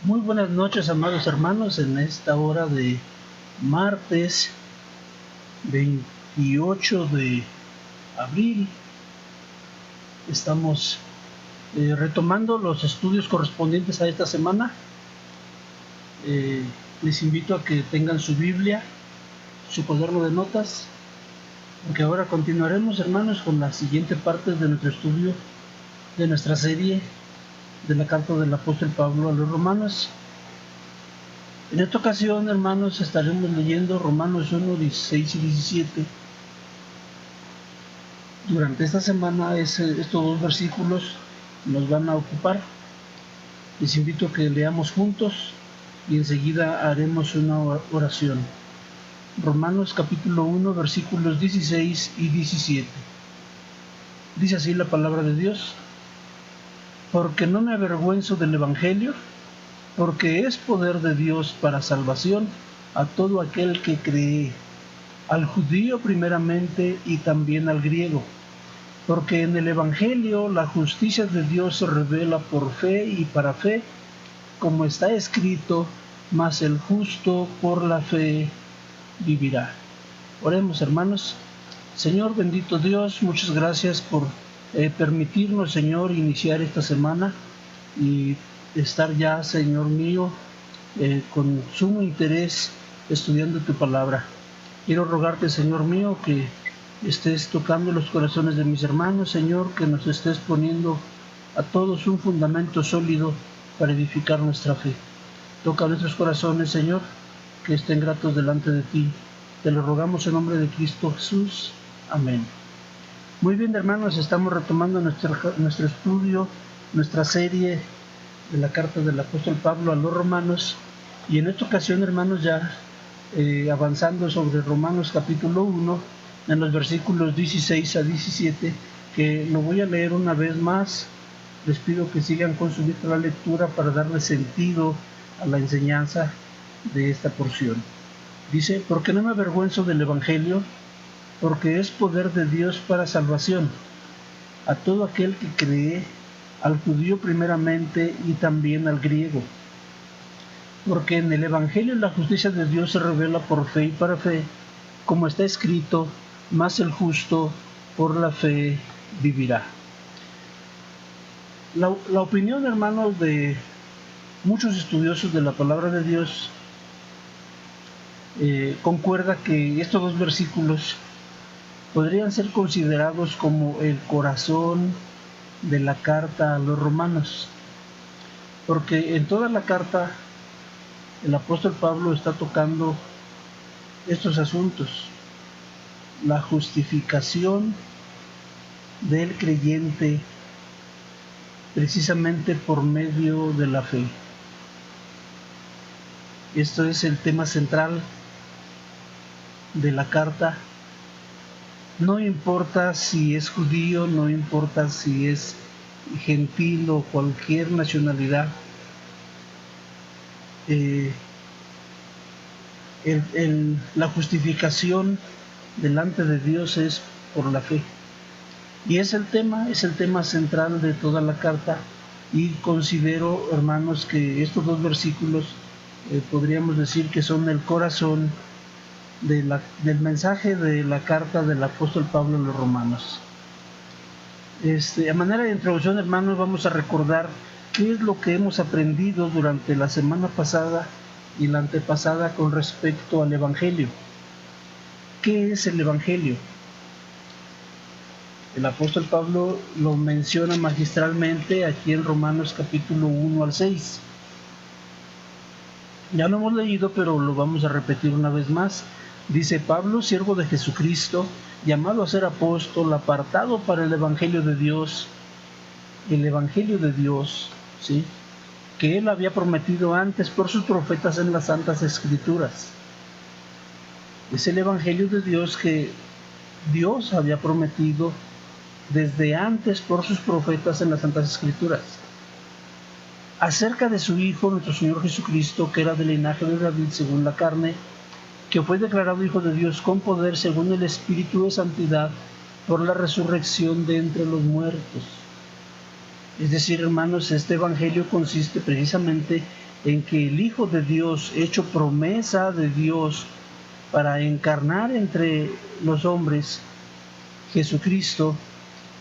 Muy buenas noches, amados hermanos, en esta hora de martes 28 de abril. Estamos retomando los estudios correspondientes a esta semana. Les invito a que tengan su Biblia, su cuaderno de notas, porque ahora continuaremos, hermanos, con la siguiente parte de nuestro estudio de nuestra serie de la carta del apóstol Pablo a los romanos. En esta ocasión, hermanos, estaremos leyendo Romanos 1, 16 y 17. Durante esta semana estos dos versículos nos van a ocupar. Les invito a que leamos juntos y enseguida haremos una oración. Romanos capítulo 1, versículos 16 y 17. Dice así la palabra de Dios: porque no me avergüenzo del Evangelio, porque es poder de Dios para salvación a todo aquel que cree, al judío primeramente y también al griego. Porque en el Evangelio la justicia de Dios se revela por fe y para fe, como está escrito, mas el justo por la fe vivirá. Oremos, hermanos. Señor bendito Dios, muchas gracias por permitirnos, Señor, iniciar esta semana y estar ya, Señor mío, con sumo interés estudiando tu palabra. Quiero rogarte, Señor mío, que estés tocando los corazones de mis hermanos, Señor, que nos estés poniendo a todos un fundamento sólido para edificar nuestra fe. Toca nuestros corazones, Señor, que estén gratos delante de ti. Te lo rogamos en nombre de Cristo Jesús. Amén. Muy bien, hermanos, estamos retomando nuestro estudio, nuestra serie de la carta del apóstol Pablo a los romanos, y en esta ocasión, hermanos, ya avanzando sobre Romanos capítulo 1, en los versículos 16 a 17, que lo voy a leer una vez más. Les pido que sigan con su la lectura para darle sentido a la enseñanza de esta porción. Dice: porque no me avergüenzo del Evangelio, porque es poder de Dios para salvación a todo aquel que cree, al judío primeramente y también al griego. Porque en el Evangelio la justicia de Dios se revela por fe y para fe, como está escrito, mas el justo por la fe vivirá. La opinión, hermanos, de muchos estudiosos de la palabra de Dios concuerda que estos dos versículos podrían ser considerados como el corazón de la carta a los romanos, porque en toda la carta el apóstol Pablo está tocando estos asuntos: la justificación del creyente precisamente por medio de la fe. Esto es el tema central de la carta. No importa si es judío, no importa si es gentil o cualquier nacionalidad, la justificación delante de Dios es por la fe. Y es el tema central de toda la carta, y considero, hermanos, que estos dos versículos podríamos decir que son el corazón del mensaje de la carta del apóstol Pablo a los romanos. A manera de introducción, hermanos, vamos a recordar qué es lo que hemos aprendido durante la semana pasada y la antepasada con respecto al Evangelio. ¿Qué es el Evangelio? El apóstol Pablo lo menciona magistralmente aquí en Romanos capítulo 1 al 6. Ya lo hemos leído, pero lo vamos a repetir una vez más. Dice: Pablo, siervo de Jesucristo, llamado a ser apóstol, apartado para el Evangelio de Dios, ¿sí?, que él había prometido antes por sus profetas en las Santas Escrituras. Es el Evangelio de Dios que Dios había prometido desde antes por sus profetas en las Santas Escrituras, acerca de su Hijo, nuestro Señor Jesucristo, que era del linaje de David según la carne, que fue declarado Hijo de Dios con poder según el Espíritu de Santidad por la resurrección de entre los muertos. Es decir, hermanos, este Evangelio consiste precisamente en que el Hijo de Dios, hecho promesa de Dios para encarnar entre los hombres, Jesucristo,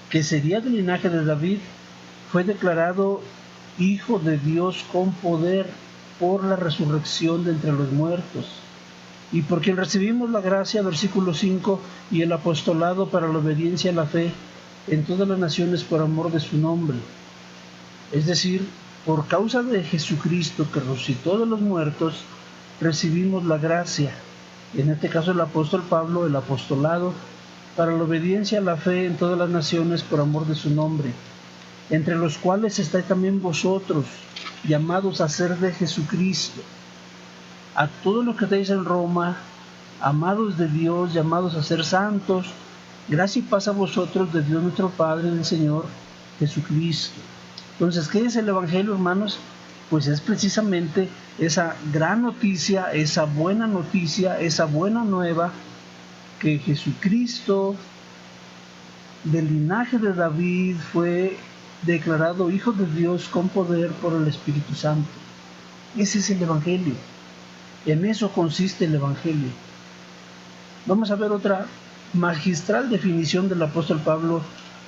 que sería del linaje de David, fue declarado Hijo de Dios con poder por la resurrección de entre los muertos. Y por quien recibimos la gracia, versículo 5, y el apostolado para la obediencia a la fe en todas las naciones por amor de su nombre. Es decir, por causa de Jesucristo que resucitó de los muertos, recibimos la gracia, en este caso el apóstol Pablo, el apostolado para la obediencia a la fe en todas las naciones por amor de su nombre, entre los cuales estáis también vosotros, llamados a ser de Jesucristo. A todos los que estáis en Roma, amados de Dios, llamados a ser santos, gracia y paz a vosotros de Dios nuestro Padre y del Señor Jesucristo. Entonces, ¿qué es el Evangelio, hermanos? Pues es precisamente esa gran noticia, esa buena noticia, esa buena nueva, que Jesucristo, del linaje de David, fue declarado Hijo de Dios con poder por el Espíritu Santo. Ese es el Evangelio. En eso consiste el Evangelio. Vamos a ver otra magistral definición del apóstol Pablo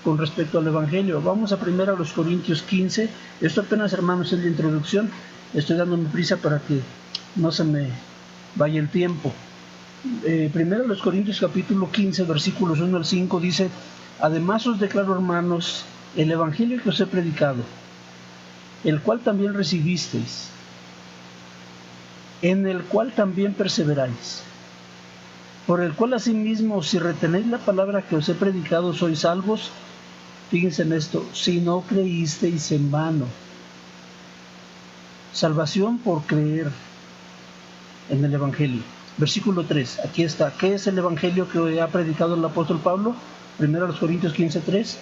con respecto al Evangelio. Vamos a primero a los Corintios 15. Esto apenas, hermanos, es la introducción. Estoy dándome prisa para que no se me vaya el tiempo. Primero los Corintios capítulo 15, versículos 1 al 5 dice: además os declaro, hermanos, el Evangelio que os he predicado, el cual también recibisteis, en el cual también perseveráis, por el cual asimismo, si retenéis la palabra que os he predicado, sois salvos. Fíjense en esto: si no creísteis en vano. Salvación por creer en el Evangelio. Versículo 3, aquí está. ¿Qué es el Evangelio que ha predicado el apóstol Pablo? Primero a los Corintios 15, 3.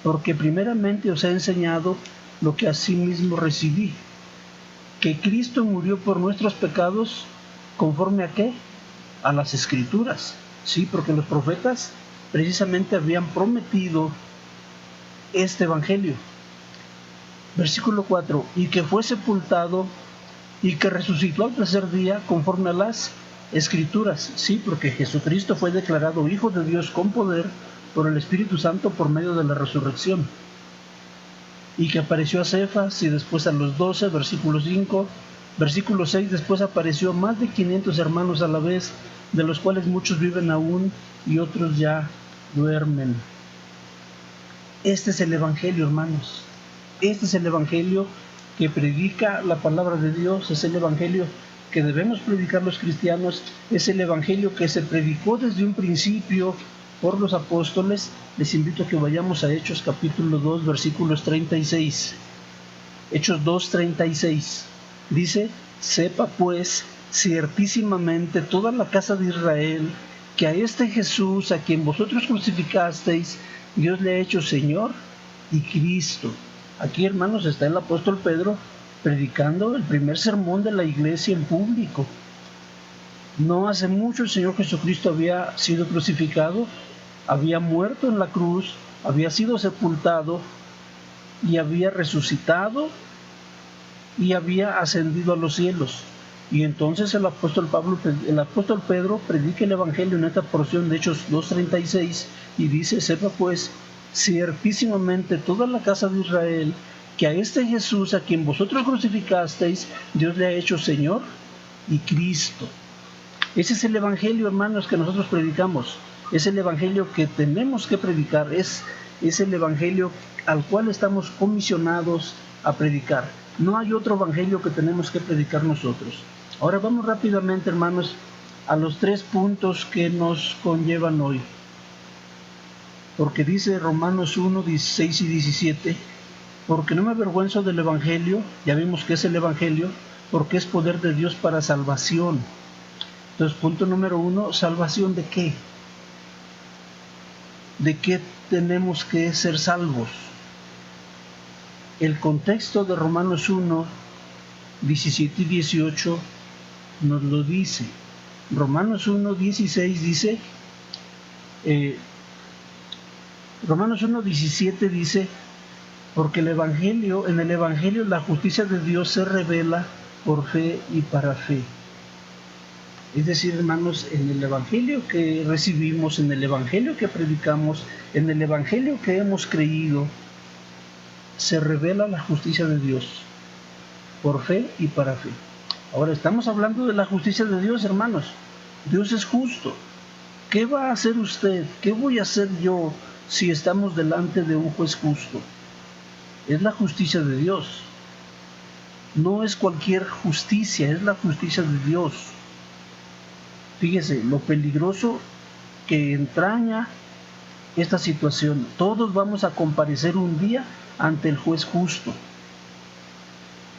Porque primeramente os he enseñado lo que asimismo recibí, que Cristo murió por nuestros pecados, ¿conforme a qué? A las Escrituras. Sí, porque los profetas precisamente habían prometido este Evangelio. Versículo 4, y que fue sepultado y que resucitó al tercer día conforme a las Escrituras. Sí, porque Jesucristo fue declarado Hijo de Dios con poder por el Espíritu Santo por medio de la resurrección. Y que apareció a Cefas y después a los 12, versículo 5. Versículo 6, después apareció a más de 500 hermanos a la vez, de los cuales muchos viven aún y otros ya duermen. Este es el Evangelio, hermanos. Este es el Evangelio que predica la palabra de Dios, es el Evangelio que debemos predicar los cristianos, es el Evangelio que se predicó desde un principio por los apóstoles. Les invito a que vayamos a Hechos capítulo 2, versículos 36. Hechos 2, 36. Dice: sepa pues ciertísimamente toda la casa de Israel que a este Jesús, a quien vosotros crucificasteis, Dios le ha hecho Señor y Cristo. Aquí, hermanos, está el apóstol Pedro predicando el primer sermón de la iglesia en público. No hace mucho el Señor Jesucristo había sido crucificado, había muerto en la cruz, había sido sepultado y había resucitado y había ascendido a los cielos. Y entonces el apóstol Pedro predica el Evangelio en esta porción de Hechos 2:36 y dice: sepa pues ciertísimamente toda la casa de Israel que a este Jesús, a quien vosotros crucificasteis, Dios le ha hecho Señor y Cristo. Ese es el Evangelio, hermanos, que nosotros predicamos. Es el Evangelio que tenemos que predicar. Es el Evangelio al cual estamos comisionados a predicar. No hay otro Evangelio que tenemos que predicar nosotros. Ahora vamos rápidamente, hermanos, a los 3 puntos que nos conllevan hoy. Porque dice Romanos 1, 16 y 17: porque no me avergüenzo del Evangelio. Ya vimos que es el Evangelio, porque es poder de Dios para salvación. Entonces, punto número 1, ¿salvación de qué? ¿De qué tenemos que ser salvos? El contexto de Romanos 1, 17 y 18 nos lo dice. Romanos 1, 16 dice, Romanos 1, 17 dice: porque en el Evangelio la justicia de Dios se revela por fe y para fe. Es decir, hermanos, en el Evangelio que recibimos, en el Evangelio que predicamos, en el Evangelio que hemos creído, se revela la justicia de Dios, por fe y para fe. Ahora estamos hablando de la justicia de Dios, hermanos. Dios es justo. ¿Qué va a hacer usted? ¿Qué voy a hacer yo si estamos delante de un juez justo? Es la justicia de Dios. No es cualquier justicia, es la justicia de Dios. Fíjese lo peligroso que entraña esta situación. Todos vamos a comparecer un día ante el juez justo.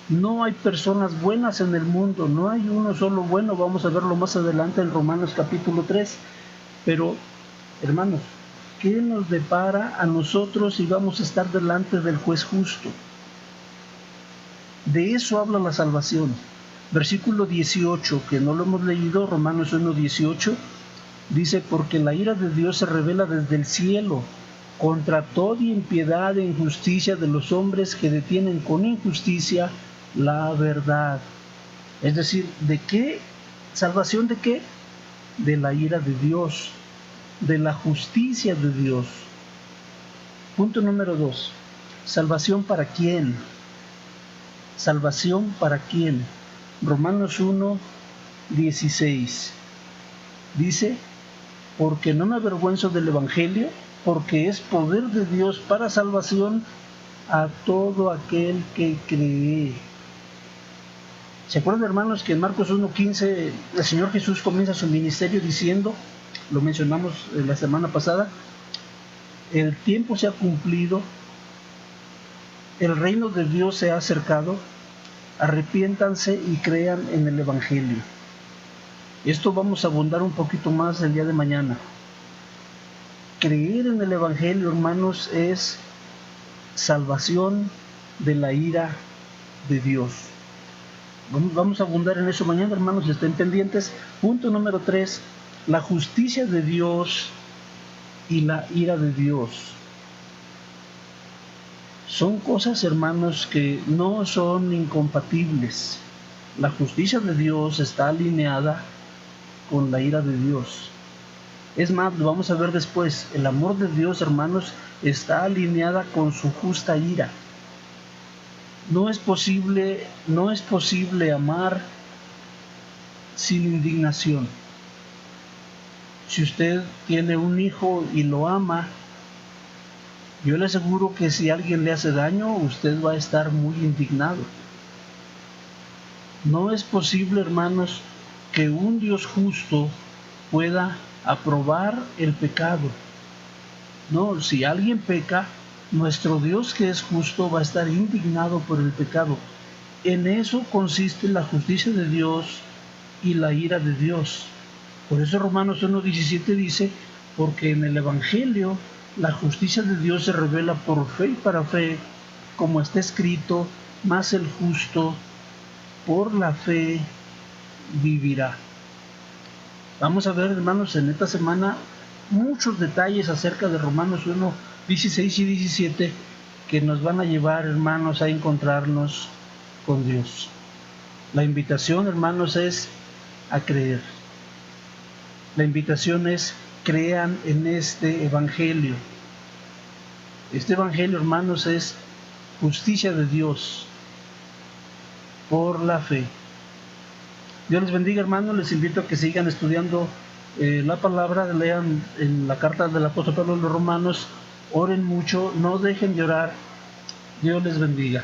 No hay personas buenas en el mundo, no hay uno solo bueno. Vamos a verlo más adelante en Romanos capítulo 3. Pero, hermanos, ¿qué nos depara a nosotros si vamos a estar delante del juez justo? De eso habla la salvación. Versículo 18, que no lo hemos leído, Romanos 1:18, dice: porque la ira de Dios se revela desde el cielo contra toda impiedad e injusticia de los hombres que detienen con injusticia la verdad. Es decir, ¿de qué? ¿Salvación de qué? De la ira de Dios, de la justicia de Dios. Punto número 2. ¿Salvación para quién? ¿Salvación para quién? Romanos 1:16 dice: porque no me avergüenzo del Evangelio, porque es poder de Dios para salvación a todo aquel que cree. ¿Se acuerdan, hermanos, que en Marcos 1:15 el Señor Jesús comienza su ministerio diciendo, lo mencionamos la semana pasada, el tiempo se ha cumplido, el reino de Dios se ha acercado, arrepiéntanse y crean en el Evangelio? Esto vamos a abundar un poquito más el día de mañana. Creer en el Evangelio, hermanos, es salvación de la ira de Dios. Vamos a abundar en eso mañana, hermanos, estén pendientes. Punto número 3, la justicia de Dios y la ira de Dios. Son cosas, hermanos, que no son incompatibles. La justicia de Dios está alineada con la ira de Dios. Es más, lo vamos a ver después. El amor de Dios, hermanos, está alineada con su justa ira. No es posible amar sin indignación. Si usted tiene un hijo y lo ama, yo le aseguro que si alguien le hace daño, usted va a estar muy indignado. No es posible, hermanos, que un Dios justo pueda aprobar el pecado. No, si alguien peca, nuestro Dios que es justo va a estar indignado por el pecado. En eso consiste la justicia de Dios y la ira de Dios. Por eso Romanos 1:17 dice: porque en el Evangelio la justicia de Dios se revela por fe y para fe, como está escrito, mas el justo por la fe vivirá. Vamos a ver, hermanos, en esta semana muchos detalles acerca de Romanos 1:16 y 17 que nos van a llevar, hermanos, a encontrarnos con Dios. La invitación, hermanos, es a creer. La invitación es: crean en este Evangelio. Este Evangelio, hermanos, es justicia de Dios por la fe. Dios les bendiga, hermanos. Les invito a que sigan estudiando la palabra, lean en la carta del apóstol Pablo a los Romanos, oren mucho, no dejen de orar. Dios les bendiga.